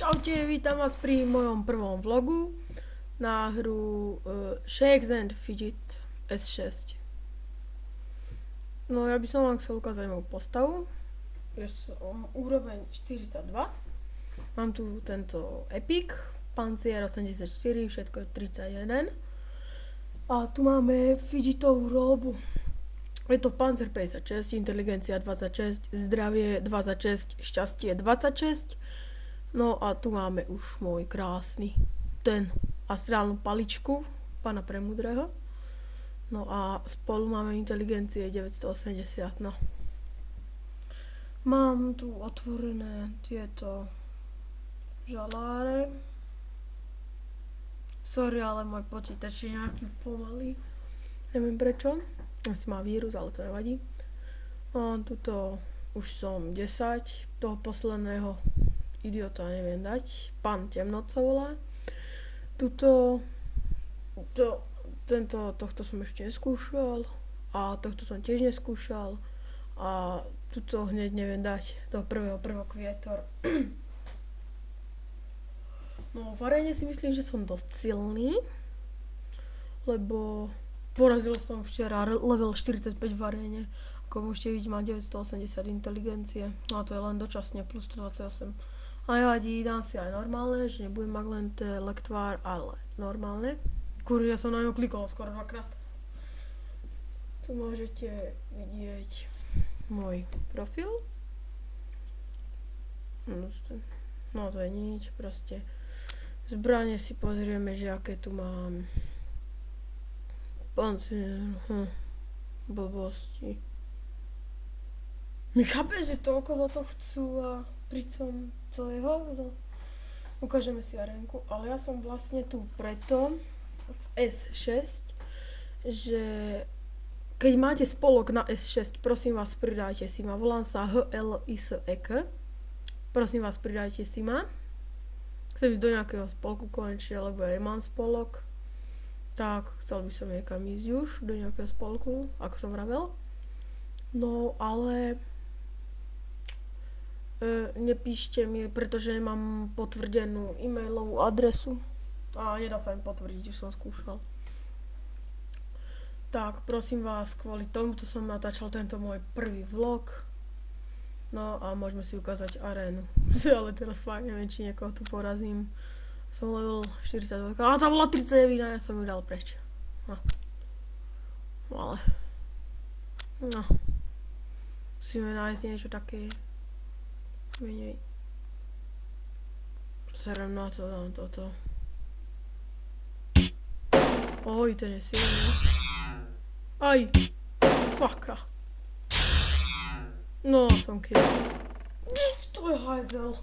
Čaute, vítam vás pri mojom prvom vlogu na hru Shakes and Fidget S6. No ja by som vám chcel ukázať moju postavu. Ja som úroveň 42. Mám tu tento Epic, pancier 84, všetko je 31. A tu máme Fidgetovú róbu. Je to pancer 56, inteligencia 26, zdravie 26, šťastie 26. No a tu máme už môj krásny ten astrálnu paličku pána Premudrého. No a spolu máme inteligencie 980. No. Mám tu otvorené tieto žaláre. Sorry, ale môj počítač je nejaký pomalý. Neviem prečo. Asi má vírus, ale to nevadí. A tuto už som 10. Toho posledného idiota neviem dať. Pán Temnoc sa volá. Tohto som ešte neskúšal. A tohto som tiež neskúšal. A tuto hneď neviem dať. Toho prvokvietor. No v aréne si myslím, že som dosť silný. Lebo porazil som včera level 45 v aréne. Ako môžete vidieť, mám 980 inteligencie. No a to je len dočasne plus 128. A nevadí, dám si aj normálne, že nebudem mať len lektvár, ale normálne. Kurva, ja som na ňu klikol skoro dvakrát. Tu môžete vidieť môj profil. No to je nič, proste. Zbranie si pozrieme, že aké tu mám. Blbosti. Mi chápe, že toľko za to chcú a pritom to je hovno. Ukážeme si arénku, ale ja som vlastne tu preto z S6, že keď máte spolok na S6, prosím vás, pridajte si ma. Volám sa HLISEK. Prosím vás, pridajte si ma. Chcem ísť do nejakého spolku konečne, lebo ja mám spolok. Tak, chcel by som niekam ísť už do nejakého spolku, ako som vravel. No, ale nepíšte mi, pretože nemám potvrdenú e-mailovú adresu. A nedá sa im potvrdiť, že som skúšal. Tak, prosím vás, kvôli tomuto som natáčal tento môj prvý vlog. No a môžeme si ukázať arénu. Ale teraz fakt neviem, či niekoho tu porazím. Som level 42. A tá bola 39, ja som ju dal preč. No. Ale. No. Musíme nájsť niečo také. Menej. Serem na to, dám toto. Oj, ten je silný. Aj. Faka. No, som kill. To je hajzel.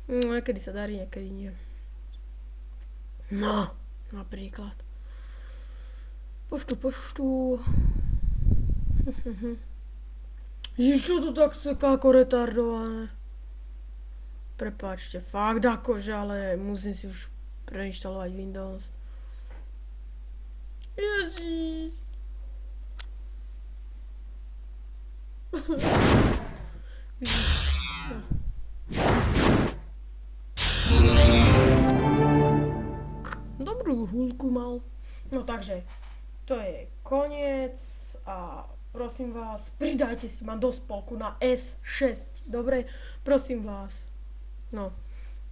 Niekedy sa darí, niekedy nie. No, napríklad. Poštu. Ježiš, čo to tak seká ako retardované? Prepáčte, fakt akože, ale musím si už preinštalovať Windows. Ježiš. Dobrú húľku mal. No takže, to je koniec a prosím vás, pridajte si ma do spolku na S6. Dobre? Prosím vás. No,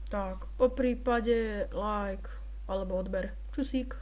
tak, po prípade like alebo odber. Čusík.